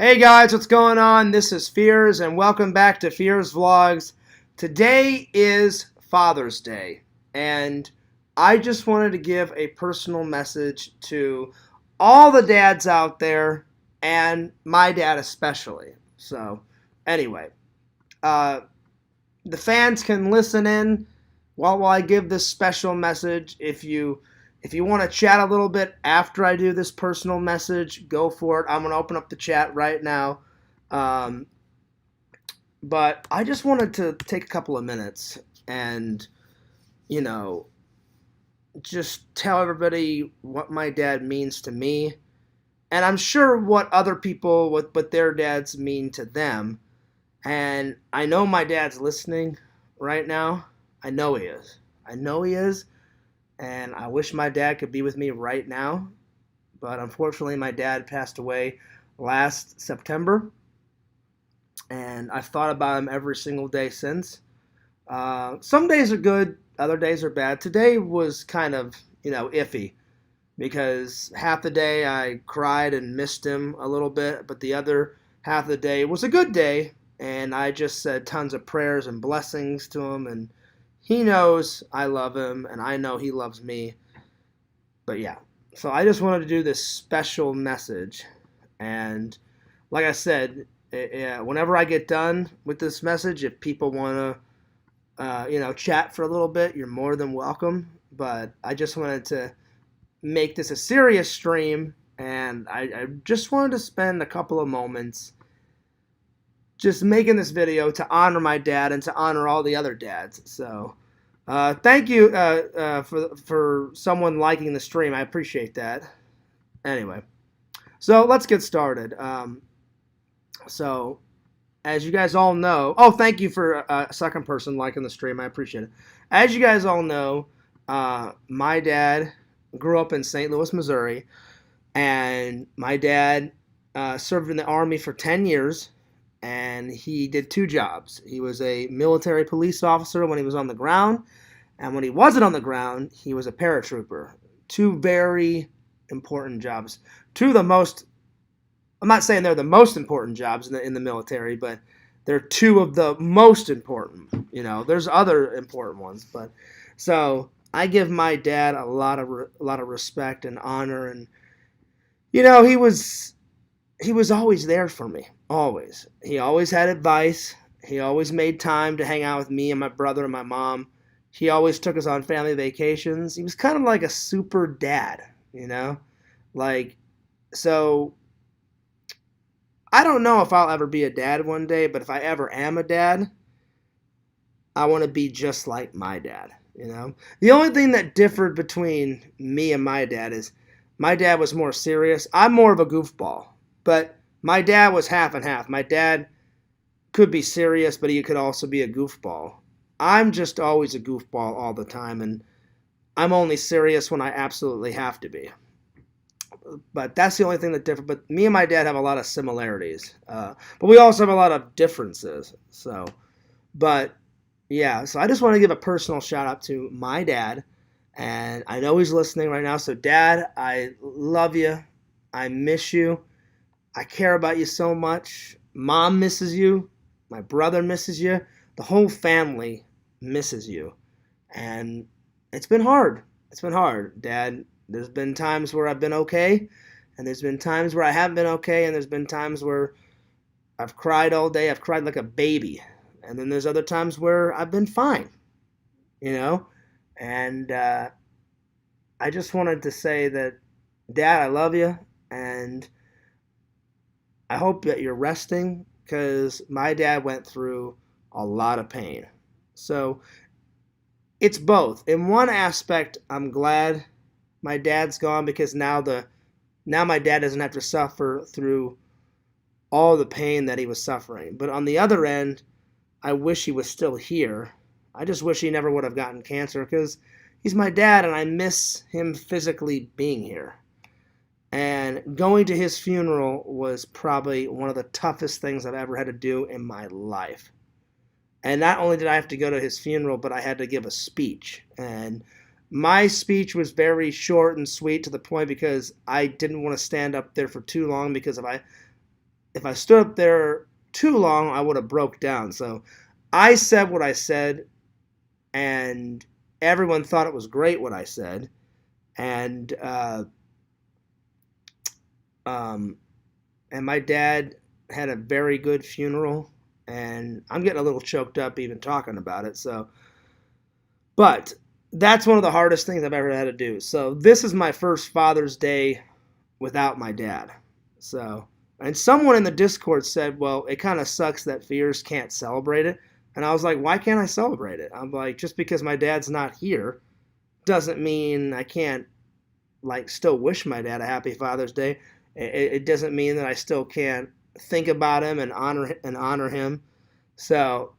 Hey guys, what's going on? This is Fears, and welcome back to Fears Vlogs. Today is Father's Day, and I just wanted to give a personal message to all the dads out there, and my dad especially. So, anyway, uh, the fans can listen in while I give this special message. If you want to chat a little bit after I do this personal message, go for it. I'm gonna open up the chat right now. Um, but I just wanted to take a couple of minutes and you know just tell everybody what my dad means to me, and I'm sure what other people what their dads mean to them. And I know my dad's listening right now. I know he is. I know he is. And I wish my dad could be with me right now. But unfortunately, my dad passed away last September. And I've thought about him every single day since. Some days are good, other days are bad. Today was kind of, iffy because half the day I cried and missed him a little bit, but the other half of the day was a good day, and I just said tons of prayers and blessings to him, and he knows I love him, and I know he loves me. But yeah, so I just wanted to do this special message, and like I said, whenever I get done with this message, if people want to, chat for a little bit, you're more than welcome. But I just wanted to make this a serious stream, and I just wanted to spend a couple of moments just making this video to honor my dad and to honor all the other dads. So thank you for someone liking the stream. I appreciate that. Anyway, so let's get started. So as you guys all know, thank you for a second person liking the stream. I appreciate it. As you guys all know, my dad grew up in St. Louis, Missouri, and my dad served in the Army for 10 years, and he did two jobs. He was a military police officer when he was on the ground, and when he wasn't on the ground, he was a paratrooper. Two very important jobs. Two of the most, I'm not saying they're the most important jobs in the military, but they're two of the most important. There's other important ones, but so I give my dad a lot of respect and honor, and he was always there for me. Always. He always had advice. He always made time to hang out with me and my brother and my mom. He always took us on family vacations. He was kind of like a super dad, like so. I don't know if I'll ever be a dad one day, but if I ever am a dad, I want to be just like my dad. The only thing that differed between me and my dad is my dad was more serious. I'm more of a goofball, but my dad was half and half. My dad could be serious, but he could also be a goofball. I'm just always a goofball all the time, and I'm only serious when I absolutely have to be. But that's the only thing that differs. But me and my dad have a lot of similarities, but we also have a lot of differences. So, but yeah, so I just want to give a personal shout out to my dad, and I know he's listening right now. So, Dad, I love you. I miss you. I care about you so much. Mom misses you. My brother misses you. The whole family misses you. And it's been hard. It's been hard, Dad. There's been times where I've been okay, and there's been times where I haven't been okay, and there's been times where I've cried all day. I've cried like a baby. And then there's other times where I've been fine, And I just wanted to say that, Dad, I love you, and I hope that you're resting, because my dad went through a lot of pain. So it's both. In one aspect, I'm glad my dad's gone, because now my dad doesn't have to suffer through all the pain that he was suffering. But on the other end, I wish he was still here. I just wish he never would have gotten cancer, because he's my dad and I miss him physically being here. And going to his funeral was probably one of the toughest things I've ever had to do in my life. And not only did I have to go to his funeral, but I had to give a speech. And my speech was very short and sweet, to the point, because I didn't want to stand up there for too long, because if I stood up there too long, I would have broke down. So I said what I said, and everyone thought it was great what I said. And um, and my dad had a very good funeral, and I'm getting a little choked up even talking about it. So, but that's one of the hardest things I've ever had to do. So this is my first Father's Day without my dad. So, and someone in the Discord said, well, it kind of sucks that Fears can't celebrate it. And I was like, why can't I celebrate it? I'm like, just because my dad's not here doesn't mean I can't, like, still wish my dad a happy Father's Day. It doesn't mean that I still can't think about him and honor him. So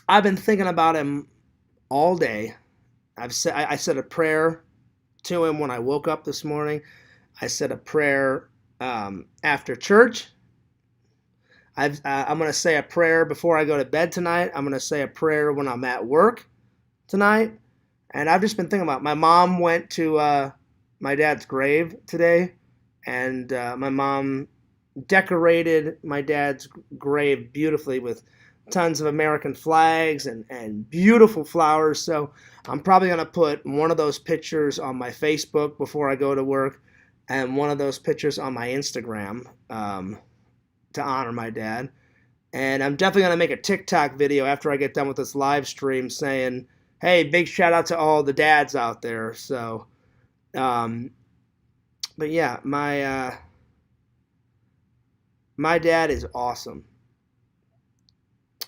I've been thinking about him all day. I said a prayer to him when I woke up this morning. I said a prayer after church. I'm going to say a prayer before I go to bed tonight. I'm going to say a prayer when I'm at work tonight. And I've just been thinking about it. My mom went to my dad's grave today, and my mom decorated my dad's grave beautifully with tons of American flags and beautiful flowers. So I'm probably going to put one of those pictures on my Facebook before I go to work, and one of those pictures on my Instagram to honor my dad. And I'm definitely going to make a TikTok video after I get done with this live stream saying, hey, big shout out to all the dads out there. So, but yeah, my dad is awesome.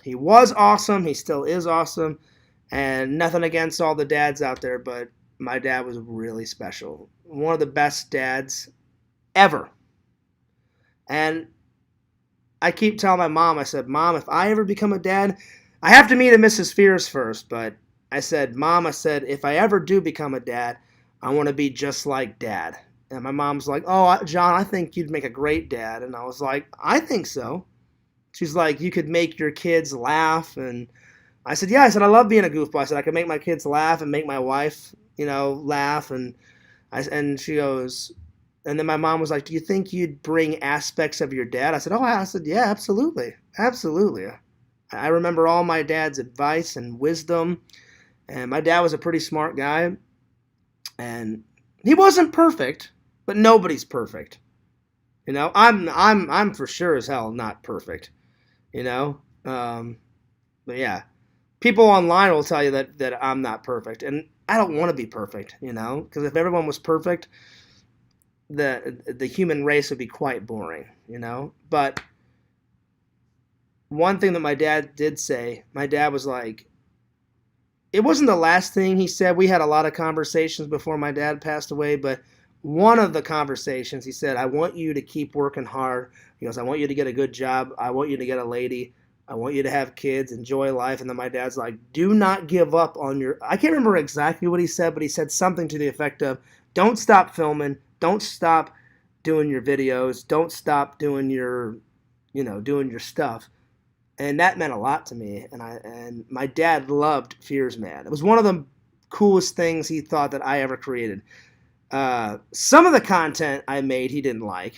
He was awesome. He still is awesome. And nothing against all the dads out there, but my dad was really special. One of the best dads ever. And I keep telling my mom, I said, Mom, if I ever become a dad, I have to meet a Mrs. Fears first. But I said, Mom, I said, if I ever do become a dad, I want to be just like Dad. And my mom's like, oh, John, I think you'd make a great dad. And I was like, I think so. She's like, you could make your kids laugh. And I said, yeah. I said, I love being a goofball. I said, I could make my kids laugh and make my wife, laugh. And she goes, and then my mom was like, do you think you'd bring aspects of your dad? I said, oh, I said, yeah, absolutely. Absolutely. I remember all my dad's advice and wisdom. And my dad was a pretty smart guy. And he wasn't perfect, but nobody's perfect. I'm for sure as hell not perfect. But yeah, people online will tell you that I'm not perfect, and I don't want to be perfect. Because if everyone was perfect, the human race would be quite boring. But one thing that my dad did say, my dad was like, it wasn't the last thing he said. We had a lot of conversations before my dad passed away, but one of the conversations, he said, I want you to keep working hard. He goes, I want you to get a good job. I want you to get a lady. I want you to have kids, enjoy life. And then my dad's like, do not give up on your, I can't remember exactly what he said, but he said something to the effect of, don't stop filming. Don't stop doing your videos. Don't stop doing your, doing your stuff. And that meant a lot to me. And my dad loved Fears Man. It was one of the coolest things he thought that I ever created. Some of the content I made he didn't like,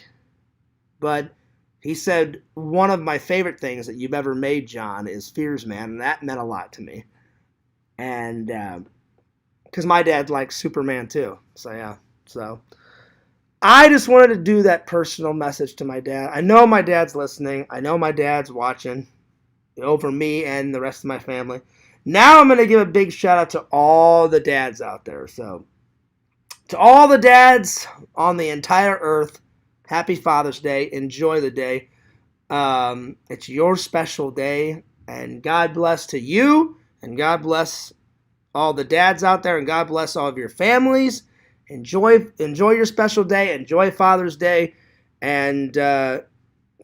but he said one of my favorite things that you've ever made, John, is Fears Man, and that meant a lot to me. And because my dad likes Superman too, so yeah. So I just wanted to do that personal message to my dad. I know my dad's listening. I know my dad's watching over me and the rest of my family. Now I'm going to give a big shout out to all the dads out there. So to all the dads on the entire earth, happy Father's Day. Enjoy the day. It's your special day. And God bless to you. And God bless all the dads out there. And God bless all of your families. Enjoy your special day. Enjoy Father's Day. And to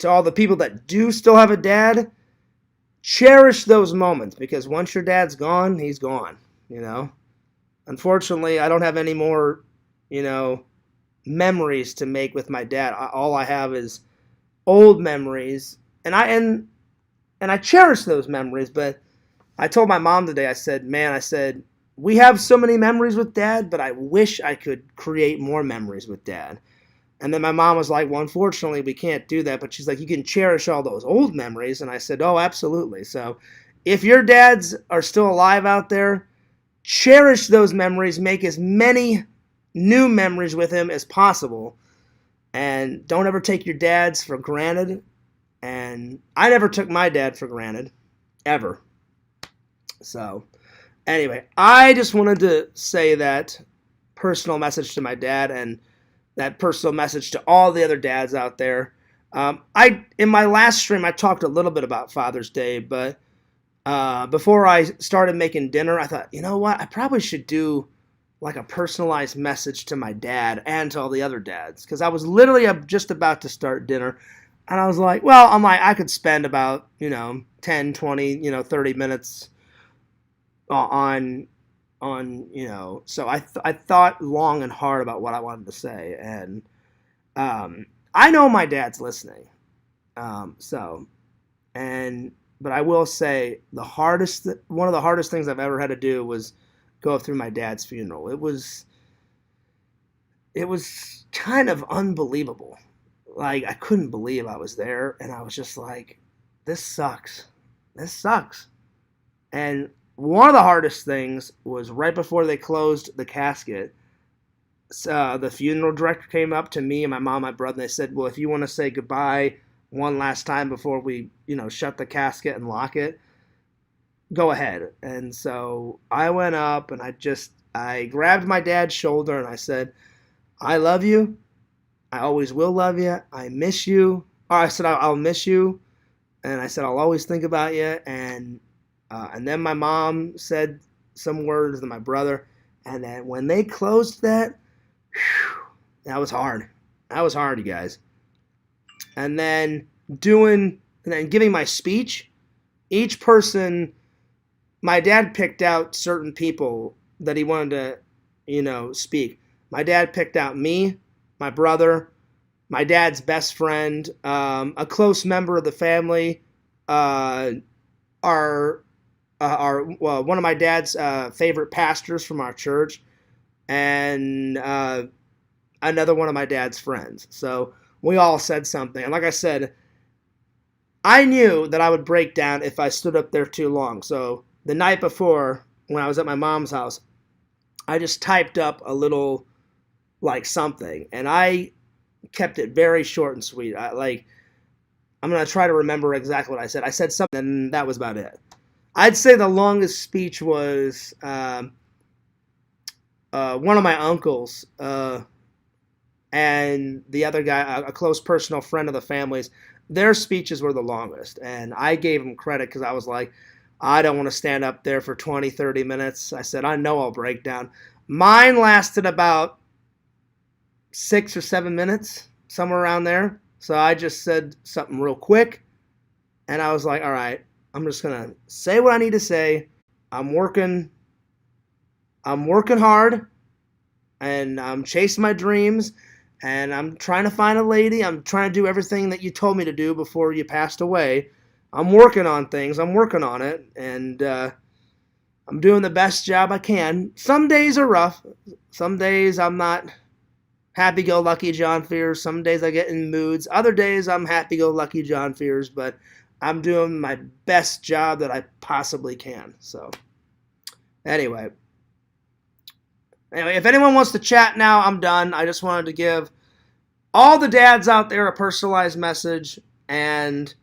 all the people that do still have a dad, cherish those moments. Because once your dad's gone, he's gone. Unfortunately, I don't have any more memories to make with my dad. All I have is old memories, and I cherish those memories. But I told my mom today, I said, we have so many memories with Dad, but I wish I could create more memories with Dad. And then my mom was like, well, unfortunately, we can't do that. But she's like, you can cherish all those old memories. And I said, oh, absolutely. So if your dads are still alive out there, cherish those memories. Make as many new memories with him as possible. And don't ever take your dads for granted. And I never took my dad for granted, ever. So anyway, I just wanted to say that personal message to my dad and that personal message to all the other dads out there. In my last stream I talked a little bit about Father's Day, but before I started making dinner, I thought, you know what, I probably should do like a personalized message to my dad and to all the other dads, because I was literally just about to start dinner, and I was like, well, I could spend about 10, 20, 30 minutes on so I thought long and hard about what I wanted to say, and I know my dad's listening, but I will say one of the hardest things I've ever had to do was go through my dad's funeral. It was kind of unbelievable. Like, I couldn't believe I was there, and I was just like, this sucks. And one of the hardest things was right before they closed the casket. The funeral director came up to me and my mom, my brother, and they said, well, if you want to say goodbye one last time before we, shut the casket and lock it, go ahead. And so I went up and I grabbed my dad's shoulder and I said, I love you. I always will love you. I miss you. Or I said, I'll miss you. And I said, I'll always think about you. And then my mom said some words to my brother. And then when they closed that, that was hard. That was hard, you guys. And then giving my speech, each person, my dad picked out certain people that he wanted to, speak. My dad picked out me, my brother, my dad's best friend, a close member of the family, one of my dad's favorite pastors from our church, and another one of my dad's friends. So we all said something. And like I said, I knew that I would break down if I stood up there too long. So the night before, when I was at my mom's house, I just typed up a little, like, something. And I kept it very short and sweet. I'm going to try to remember exactly what I said. I said something, and that was about it. I'd say the longest speech was one of my uncles and the other guy, a close personal friend of the family's. Their speeches were the longest, and I gave them credit because I was like, I don't want to stand up there for 20, 30 minutes. I said, I know I'll break down. Mine lasted about 6 or 7 minutes, somewhere around there. So I just said something real quick, and I was like, all right, I'm just going to say what I need to say. I'm working hard, and I'm chasing my dreams, and I'm trying to find a lady. I'm trying to do everything that you told me to do before you passed away. I'm working on things. I'm working on it, and I'm doing the best job I can. Some days are rough. Some days I'm not happy-go-lucky John Fears. Some days I get in moods. Other days I'm happy-go-lucky John Fears, but I'm doing my best job that I possibly can. So, anyway, if anyone wants to chat now, I'm done. I just wanted to give all the dads out there a personalized message, and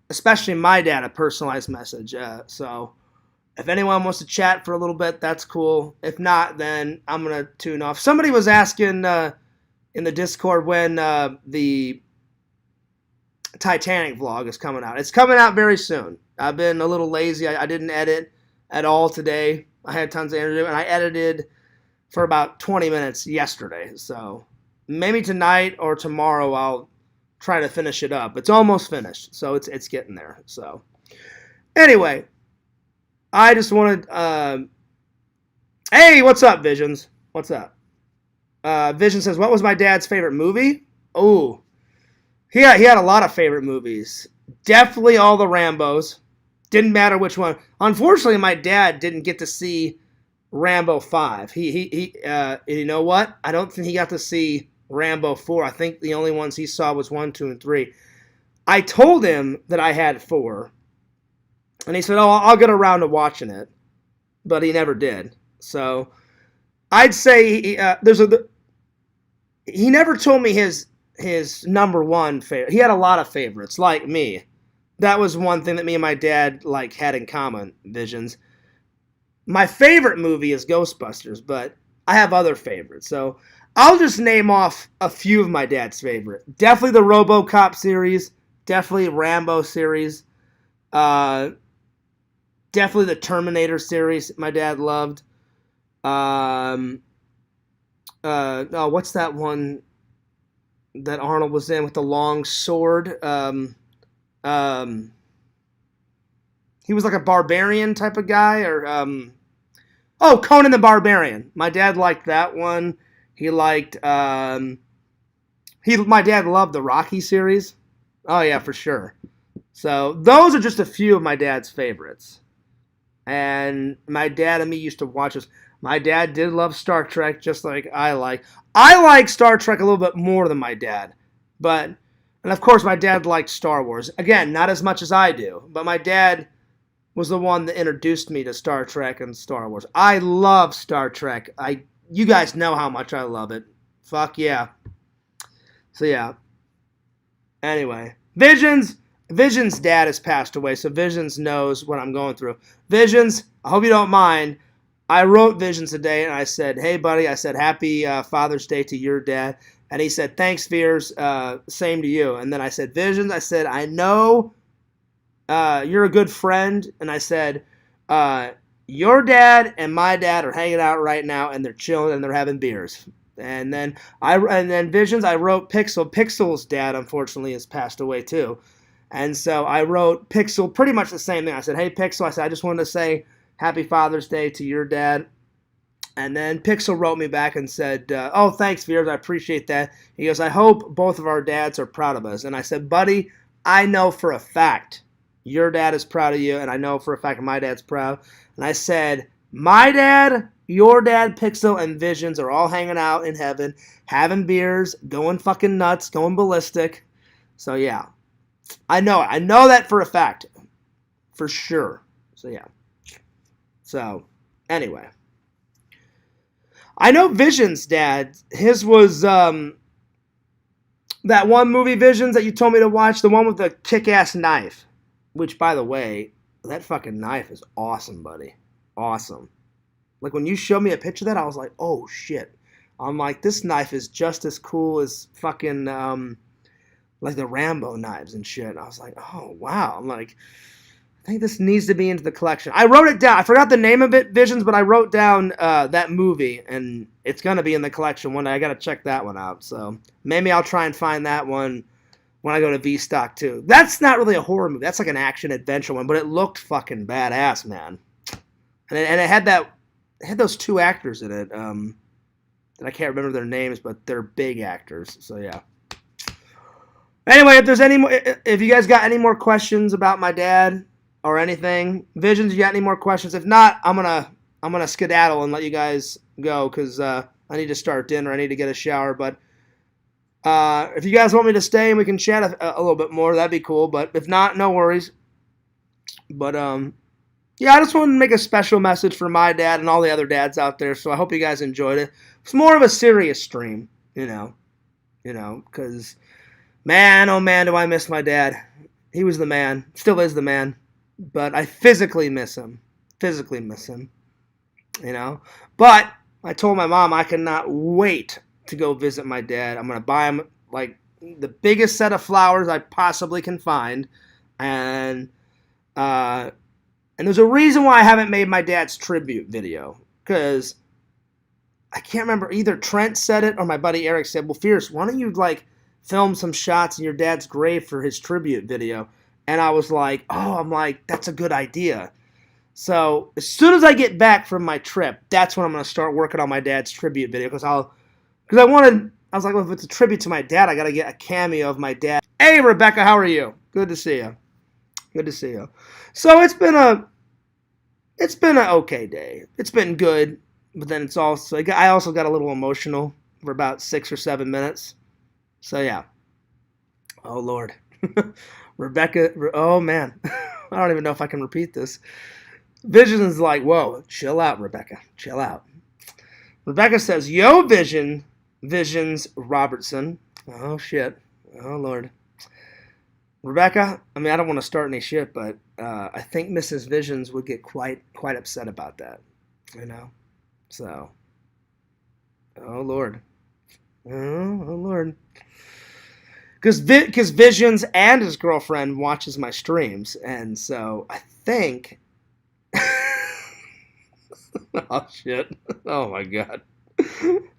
especially my dad a personalized message. So if anyone wants to chat for a little bit, that's cool. If not, then I'm going to tune off. Somebody was asking in the Discord when the Titanic vlog is coming out. It's coming out very soon. I've been a little lazy. I didn't edit at all today. I had tons of energy, and I edited for about 20 minutes yesterday. So maybe tonight or tomorrow I'll try to finish it up. It's almost finished, so it's getting there. So anyway, I just wanted... hey, what's up, Visions? What's up? Vision says, what was my dad's favorite movie? Oh, he had a lot of favorite movies. Definitely all the Rambos. Didn't matter which one. Unfortunately, my dad didn't get to see Rambo 5. He you know what? I don't think he got to see Rambo 4. I think the only ones he saw was 1, 2, and 3. I told him that I had 4, and he said, "Oh, I'll get around to watching it," but he never did. So I'd say he never told me his number one favorite. He had a lot of favorites, like me. That was one thing that me and my dad like had in common. Visions. My favorite movie is Ghostbusters, but I have other favorites. So I'll just name off a few of my dad's favorite. Definitely the RoboCop series. Definitely Rambo series. Definitely the Terminator series. My dad loved. What's that one that Arnold was in with the long sword? He was like a barbarian type of guy, or Conan the Barbarian. My dad liked that one. He liked my dad loved the Rocky series. Oh yeah, for sure. So those are just a few of my dad's favorites. And my dad and me used to watch this. My dad did love Star Trek, just like I like. I like Star Trek a little bit more than my dad, and of course my dad liked Star Wars. Again, not as much as I do, but my dad was the one that introduced me to Star Trek and Star Wars. I love Star Trek. You guys know how much I love it. Fuck yeah. So yeah. Anyway, Vision's dad has passed away, so Visions knows what I'm going through. Visions, I hope you don't mind. I wrote Visions today, and I said, "Hey, buddy," I said, "Happy Father's Day to your dad." And he said, "Thanks, Fears. Same to you." And then I said, "Visions," I said, "I know you're a good friend." And I said, "Your dad and my dad are hanging out right now, and they're chilling, and they're having beers." And then Visions, I wrote Pixel. Pixel's dad, unfortunately, has passed away, too. And so I wrote Pixel pretty much the same thing. I said, "Hey, Pixel," I said, "I just wanted to say Happy Father's Day to your dad." And then Pixel wrote me back and said, "Oh, thanks, Fears. I appreciate that." He goes, "I hope both of our dads are proud of us." And I said, "Buddy, I know for a fact your dad is proud of you, and I know for a fact my dad's proud." And I said, "My dad, your dad, Pixel, and Visions are all hanging out in heaven, having beers, going fucking nuts, going ballistic." So, yeah. I know that for a fact. For sure. So, yeah. So, anyway. I know Vision's dad, his was that one movie, Visions, that you told me to watch, the one with the kick-ass knife. Which, by the way, that fucking knife is awesome, buddy. Awesome. Like, when you showed me a picture of that, I was like, oh, shit. I'm like, this knife is just as cool as fucking, like the Rambo knives and shit. And I was like, oh, wow. I'm like, I think this needs to be into the collection. I wrote it down. I forgot the name of it, Visions, but I wrote down that movie, and it's going to be in the collection one day. I got to check that one out. So maybe I'll try and find that one when I go to V-Stock, too. That's not really a horror movie. That's like an action-adventure one, but it looked fucking badass, man. And it had those two actors in it that I can't remember their names, but they're big actors. So, yeah. Anyway, if you guys got any more questions about my dad or anything, Visions, you got any more questions? If not, I'm gonna skedaddle and let you guys go because I need to start dinner. I need to get a shower. But if you guys want me to stay and we can chat a little bit more, that'd be cool. But if not, no worries. But yeah, I just wanted to make a special message for my dad and all the other dads out there. So I hope you guys enjoyed it. It's more of a serious stream, you know, because man, oh man, do I miss my dad. He was the man, still is the man, but I physically miss him, you know. But I told my mom I cannot wait to go visit my dad. I'm going to buy him like the biggest set of flowers I possibly can find, and there's a reason why I haven't made my dad's tribute video, because I can't remember, either Trent said it or my buddy Eric said, "Well, Fierce, why don't you like film some shots in your dad's grave for his tribute video?" And I was like, I'm like, that's a good idea. So as soon as I get back from my trip, that's when I'm going to start working on my dad's tribute video, because I was like, well, if it's a tribute to my dad, I got to get a cameo of my dad. Hey, Rebecca, how are you? Good to see you. Good to see you. So it's been an okay day. It's been good, but then I also got a little emotional, for about 6 or 7 minutes. So yeah. Oh Lord. Rebecca, oh man. I don't even know if I can repeat this. Vision's like, whoa, chill out, Rebecca. Chill out. Rebecca says, yo, Visions Robertson. Oh shit. Oh Lord. Rebecca, I mean, I don't want to start any shit, but I think Mrs. Visions would get quite upset about that, you know. So, oh Lord, oh Lord, because Visions and his girlfriend watches my streams, and so I think, oh shit, oh my God,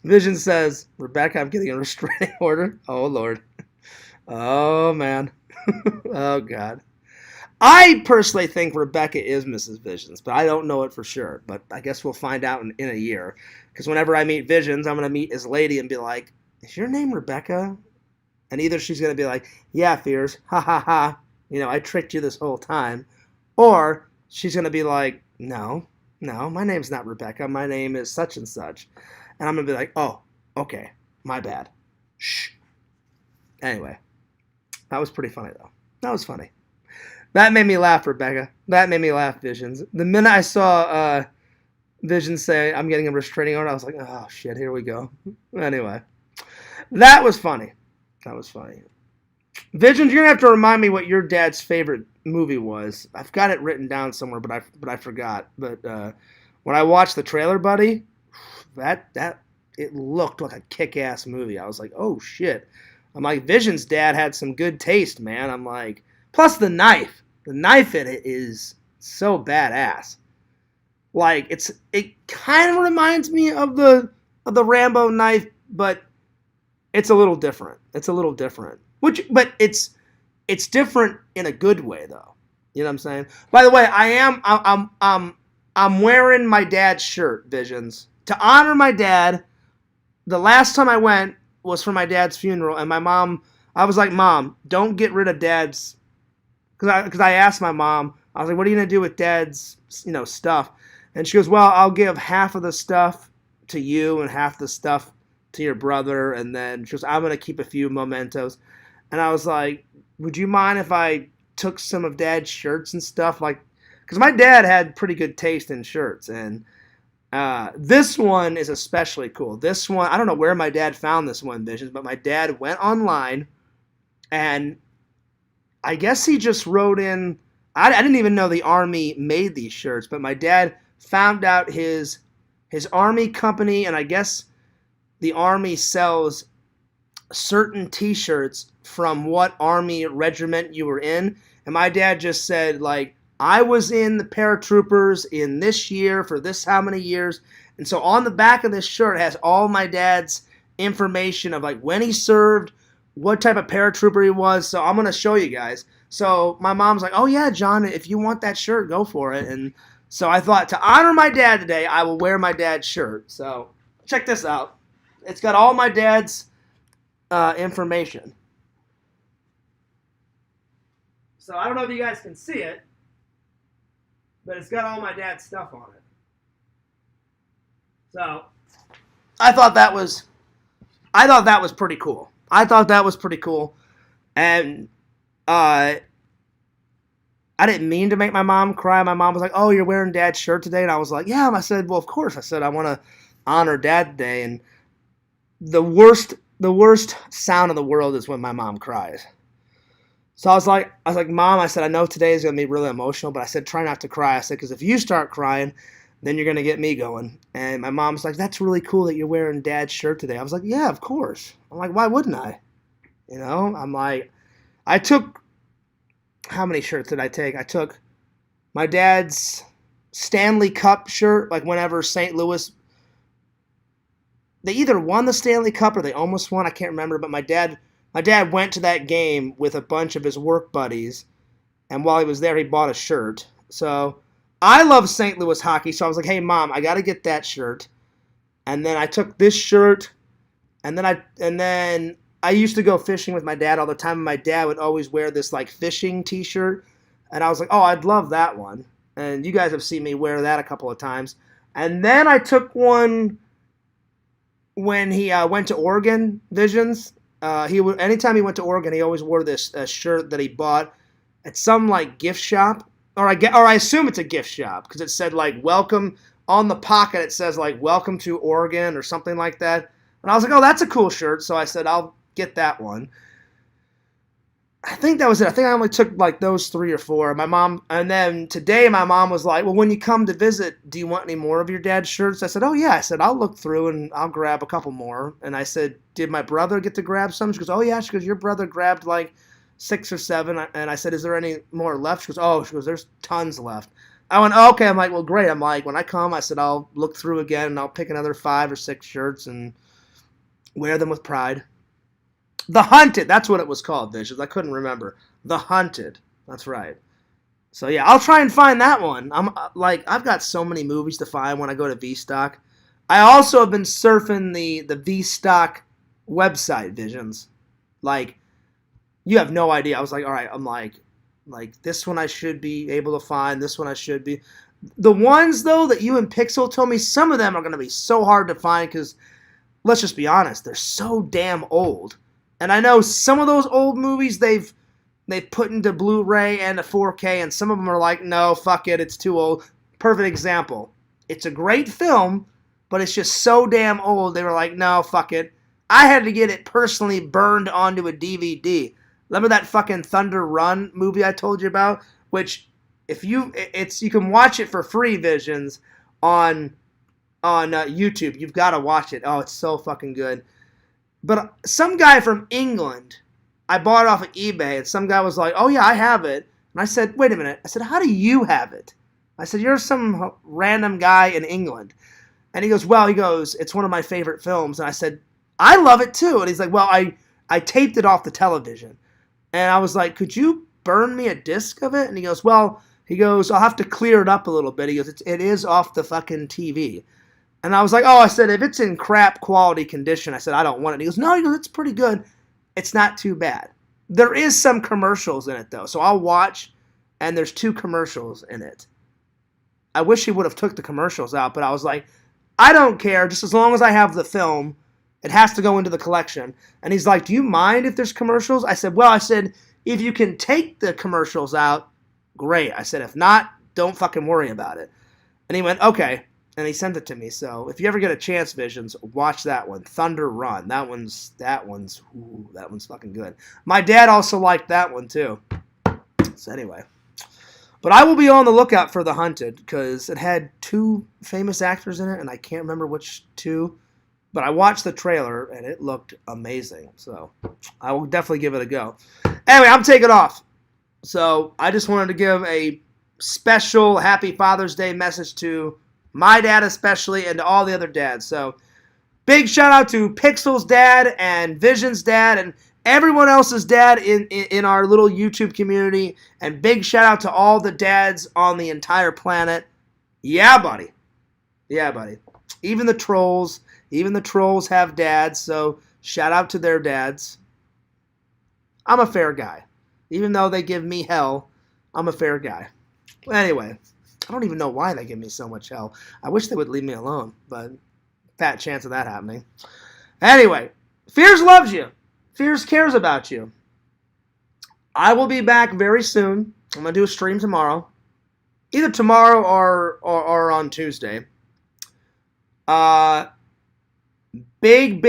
Vision says, Rebecca, I'm getting a restraining order. Oh Lord, oh man, oh God. I personally think Rebecca is Mrs. Visions, but I don't know it for sure. But I guess we'll find out in a year. Because whenever I meet Visions, I'm going to meet his lady and be like, is your name Rebecca? And either she's going to be like, yeah, Fears, ha ha ha, I tricked you this whole time. Or she's going to be like, no, my name's not Rebecca. My name is such and such. And I'm going to be like, oh, okay, my bad. Shh. Anyway, that was pretty funny, though. That was funny. That made me laugh, Rebecca. That made me laugh, Visions. The minute I saw Visions say, I'm getting a restraining order, I was like, oh, shit, here we go. Anyway, that was funny. That was funny. Visions, you're going to have to remind me what your dad's favorite movie was. I've got it written down somewhere, but I forgot. But when I watched the trailer, buddy, that it looked like a kick-ass movie. I was like, oh, shit. I'm like, Visions' dad had some good taste, man. I'm like, plus the knife. The knife in it is so badass. Like it kind of reminds me of the Rambo knife, but it's a little different. But it's different in a good way though. You know what I'm saying? By the way, I'm wearing my dad's shirt, Visions, to honor my dad. The last time I went was for my dad's funeral, and my mom. I was like, Mom, don't get rid of Dad's. Because I asked my mom, I was like, what are you going to do with Dad's, stuff? And she goes, well, I'll give half of the stuff to you and half the stuff to your brother. And then she goes, I'm going to keep a few mementos. And I was like, would you mind if I took some of Dad's shirts and stuff? Like, because my dad had pretty good taste in shirts. And this one is especially cool. This one, I don't know where my dad found this one, Visions, but my dad went online and I guess he just wrote in. I didn't even know the Army made these shirts, but my dad found out his Army company, and I guess the Army sells certain T-shirts from what Army regiment you were in. And my dad just said, like, I was in the paratroopers in this year for this how many years. And so on the back of this shirt has all my dad's information of, like, when he served, what type of paratrooper he was. So I'm going to show you guys. So my mom's like, oh yeah, John, if you want that shirt, go for it. And so I thought, to honor my dad today, I will wear my dad's shirt. So check this out. It's got all my dad's information. So I don't know if you guys can see it, but it's got all my dad's stuff on it. So I thought that was pretty cool. And I didn't mean to make my mom cry. My mom was like, oh, you're wearing Dad's shirt today? And I was like, yeah. And I said, well, of course. I said, I want to honor Dad today. And the worst sound in the world is when my mom cries. So I was like, Mom, I said, I know today is going to be really emotional, but I said, try not to cry. I said, because if you start crying, then you're going to get me going. And my mom's like, that's really cool that you're wearing Dad's shirt today. I was like, yeah, of course. I'm like, why wouldn't I? I'm like, I took, how many shirts did I take? I took my dad's Stanley Cup shirt, like whenever St. Louis, they either won the Stanley Cup or they almost won, I can't remember, but my dad went to that game with a bunch of his work buddies, and while he was there, he bought a shirt. So I love St. Louis hockey, so I was like, hey, Mom, I got to get that shirt. And then I took this shirt, and then I used to go fishing with my dad all the time, and my dad would always wear this, like, fishing T-shirt, and I was like, oh, I'd love that one. And you guys have seen me wear that a couple of times. And then I took one when he went to Oregon, Visions, anytime he went to Oregon, he always wore this shirt that he bought at some like gift shop, or I assume it's a gift shop because it said like welcome on the pocket. It says like welcome to Oregon or something like that. And I was like, oh, that's a cool shirt. So I said I'll get that one. I think that was it. I think I only took like those 3 or 4. My mom, and then today my mom was like, well, when you come to visit, do you want any more of your dad's shirts? I said, oh yeah. I said, I'll look through and I'll grab a couple more. And I said, did my brother get to grab some? She goes, oh yeah. She goes, your brother grabbed like 6 or 7. And I said, is there any more left? She goes, oh, there's tons left. I went, oh, okay. I'm like, well, great. I'm like, when I come, I said, I'll look through again and I'll pick another 5 or 6 shirts and wear them with pride. The Hunted, that's what it was called, Visions. I couldn't remember. The Hunted, that's right. So yeah, I'll try and find that one. I've got so many movies to find when I go to VStock. I also have been surfing the VStock website, Visions. Like, you have no idea. I was like, all right, I'm like this one I should be able to find. This one I should be. The ones though that you and Pixel told me, some of them are going to be so hard to find because, let's just be honest, they're so damn old. And I know some of those old movies they've put into Blu-ray and a 4K, and some of them are like, no, fuck it, it's too old. Perfect example. It's a great film, but it's just so damn old. They were like, no, fuck it. I had to get it personally burned onto a DVD. Remember that fucking Thunder Run movie I told you about? Which, you can watch it for free, Visions, on YouTube. You've got to watch it. Oh, it's so fucking good. But some guy from England, I bought it off of eBay, and some guy was like, oh yeah, I have it. And I said, wait a minute. I said, how do you have it? I said, you're some random guy in England. And he goes, it's one of my favorite films. And I said, I love it too. And he's like, well, I taped it off the television. And I was like, could you burn me a disc of it? And he goes, I'll have to clear it up a little bit. He goes, it is off the fucking TV. And I was like, I said, if it's in crap quality condition, I said, I don't want it. He goes, no, it's pretty good. It's not too bad. There is some commercials in it, though. So I'll watch, and there's 2 commercials in it. I wish he would have took the commercials out, but I was like, I don't care. Just as long as I have the film, it has to go into the collection. And he's like, do you mind if there's commercials? I said, if you can take the commercials out, great. I said, if not, don't fucking worry about it. And he went, okay. And he sent it to me. So if you ever get a chance, Visions, watch that one. Thunder Run. That one's fucking good. My dad also liked that one too. So anyway. But I will be on the lookout for The Hunted because it had 2 famous actors in it, and I can't remember which 2. But I watched the trailer, and it looked amazing. So I will definitely give it a go. Anyway, I'm taking off. So I just wanted to give a special Happy Father's Day message to my dad especially, and to all the other dads. So, big shout out to Pixel's dad and Vision's dad and everyone else's dad in our little YouTube community. And big shout out to all the dads on the entire planet. Yeah, buddy. Yeah, buddy. Even the trolls have dads, so shout out to their dads. I'm a fair guy. Even though they give me hell, I'm a fair guy. Anyway. I don't even know why they give me so much hell. I wish they would leave me alone, but fat chance of that happening. Anyway, Fears loves you. Fears cares about you. I will be back very soon. I'm going to do a stream tomorrow. Either tomorrow or on Tuesday. Big.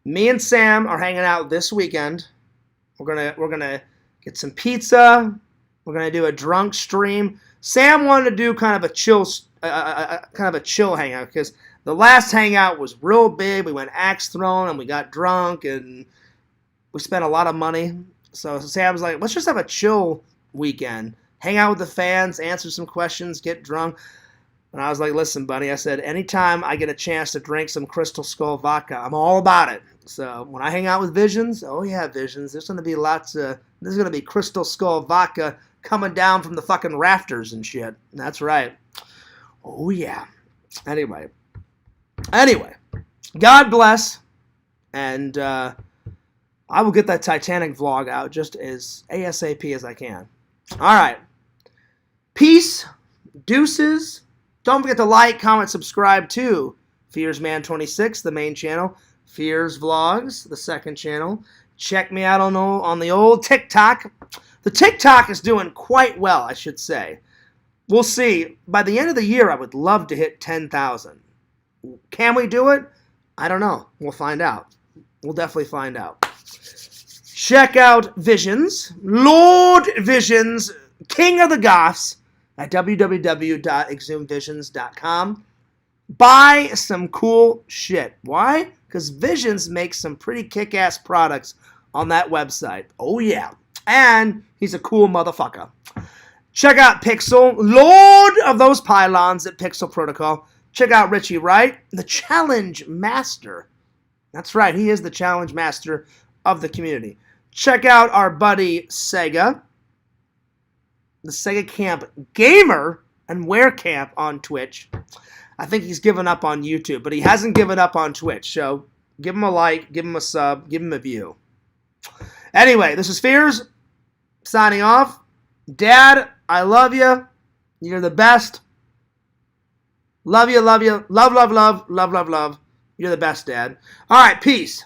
Me and Sam are hanging out this weekend. We're gonna get some pizza. We're going to do a drunk stream. Sam wanted to do kind of a chill hangout because the last hangout was real big. We went axe throwing and we got drunk and we spent a lot of money. So Sam was like, let's just have a chill weekend. Hang out with the fans, answer some questions, get drunk. And I was like, listen, buddy, I said, anytime I get a chance to drink some Crystal Skull vodka, I'm all about it. So when I hang out with Visions, oh yeah, Visions, there's going to be Crystal Skull vodka coming down from the fucking rafters and shit. That's right. Oh, yeah. Anyway. God bless. And I will get that Titanic vlog out just as ASAP as I can. All right. Peace. Deuces. Don't forget to like, comment, subscribe to FearsMan26, the main channel. Fears Vlogs, the second channel. Check me out on the old TikTok. The TikTok is doing quite well, I should say. We'll see. By the end of the year, I would love to hit 10,000. Can we do it? I don't know. We'll find out. We'll definitely find out. Check out Visions, Lord Visions, King of the Goths, at www.exhumvisions.com. Buy some cool shit. Why? Because Visions makes some pretty kick-ass products on that website. Oh, yeah. And he's a cool motherfucker. Check out Pixel, Lord of those pylons at Pixel Protocol. Check out Richie Wright, the Challenge Master. That's right, he is the Challenge Master of the community. Check out our buddy Sega, the Sega Camp Gamer and Wear Camp on Twitch. I think he's given up on YouTube, but he hasn't given up on Twitch. So give him a like, give him a sub, give him a view. Anyway, this is Fears, signing off. Dad, I love you. You're the best. Love you, love you. Love, love, love, love, love, love. You're the best, Dad. All right, peace.